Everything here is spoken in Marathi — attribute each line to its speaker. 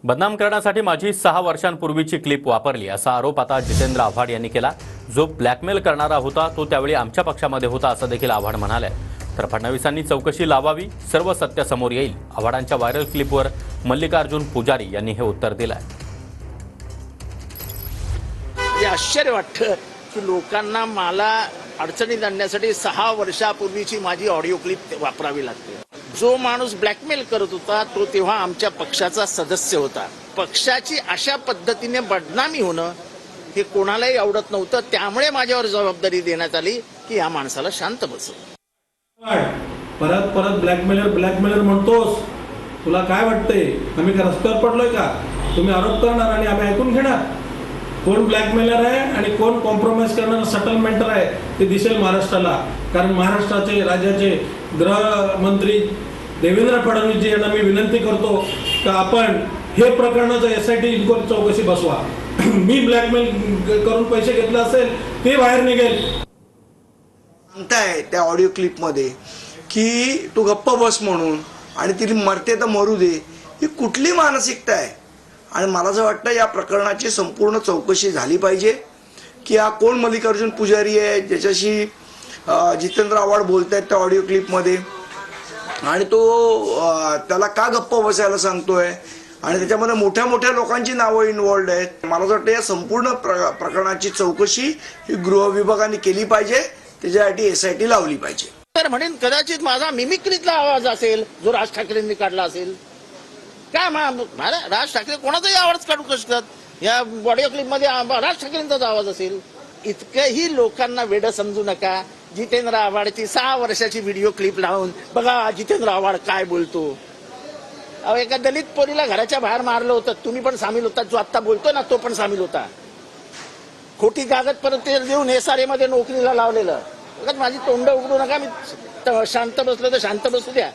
Speaker 1: बदनाम करण्यासाठी माझी 6 वर्षांपूर्वीची क्लिप वापरली असा आरोप आता जितेंद्र आव्हाड यांनी केला। जो ब्लॅकमेल करणारा होता तो त्यावेळी आमच्या पक्षामध्ये होता असं देखील आव्हाड म्हणाले। तर फडणवीसांनी चौकशी लावावी, सर्व सत्य समोर येईल। आव्हाडांच्या व्हायरल क्लिपवर मल्लिकार्जुन पुजारी यांनी हे उत्तर दिलंय।
Speaker 2: आश्चर्य वाटतं की लोकांना मला अडचणीत आणण्यासाठी 6 वर्षापूर्वीची माझी ऑडिओ क्लिप वापरावी लागते। जो माणूस ब्लॅकमेल करत होता तो तेव्हा आमच्या पक्षाचा सदस्य होता। पक्षाची अशा पद्धतीने बदनामी होणं हे कोणालाही आवडत नव्हतं, त्यामुळे माझ्यावर जबाबदारी देण्यात आली की या माणसाला शांत बसव।
Speaker 3: परत परत ब्लॅकमेलर म्हणतोस, तुला काय वाटतंय? आम्ही का रस्त्यावर पडलोय का? तुम्ही आरोप करणार आणि आम्ही ऐकून घेणार? कोण ब्लॅकमेलर आहे आणि कोण कॉम्प्रोमाइज करणारा सेटलमेंटर आहे ते दिसेल महाराष्ट्राला। कारण महाराष्ट्राचे राज्याचे गृहमंत्री देवेंद्र फडणवीसजी यांना मी विनंती करतो की आपण हे प्रकरणाचं SIT इन्क्वायरी चौकशी बसवा। मी ब्लॅकमेल करून पैसे घेतले असेल ते बाहेर निघेल।
Speaker 4: सांगताय त्या ऑडिओ क्लिप मध्ये की तू गप्प बस म्हणून आणि ती मरते तर मरू दे, ही कुठली मानसिकता आहे? आणि मला असं वाटतं या प्रकरणाची संपूर्ण चौकशी झाली पाहिजे की हा कोण मल्लिकार्जुन पुजारी आहे ज्याच्याशी जितेंद्र आव्हाड बोलतायत त्या ऑडिओ क्लिपमध्ये, आणि तो त्याला का गप्प बसायला सांगतोय, आणि त्याच्यामध्ये मोठ्या मोठ्या लोकांची नावं इन्व्हॉल्ड आहेत। मला असं वाटतं या संपूर्ण प्रकरणाची चौकशी ही गृह विभागाने केली पाहिजे, त्याच्यासाठी SIT लावली पाहिजे।
Speaker 2: तर म्हणेन कदाचित माझा मिमिक्रीतला आवाज असेल जो राज ठाकरेंनी काढला असेल। काय मला राज ठाकरे कोणाचाही आवाज काढू शकतात, या ऑडिओ क्लिप मध्ये राज ठाकरेंचाच आवाज असेल। इतकंही लोकांना वेडं समजू नका। जितेंद्र आव्हाडची 6 वर्षाची व्हिडिओ क्लिप लावून बघा जितेंद्र आव्हाड काय बोलतो। अहो, एका दलित पोरीला घराच्या बाहेर मारलं होतं, तुम्ही पण सामील होता। जो आता बोलतो ना तो पण सामील होता। खोटी कागदपत्र देऊन SRA मध्ये नोकरीला लावलेलं। माझी तोंड उघडू नका, मी शांत बसलो तर शांत बसू द्या।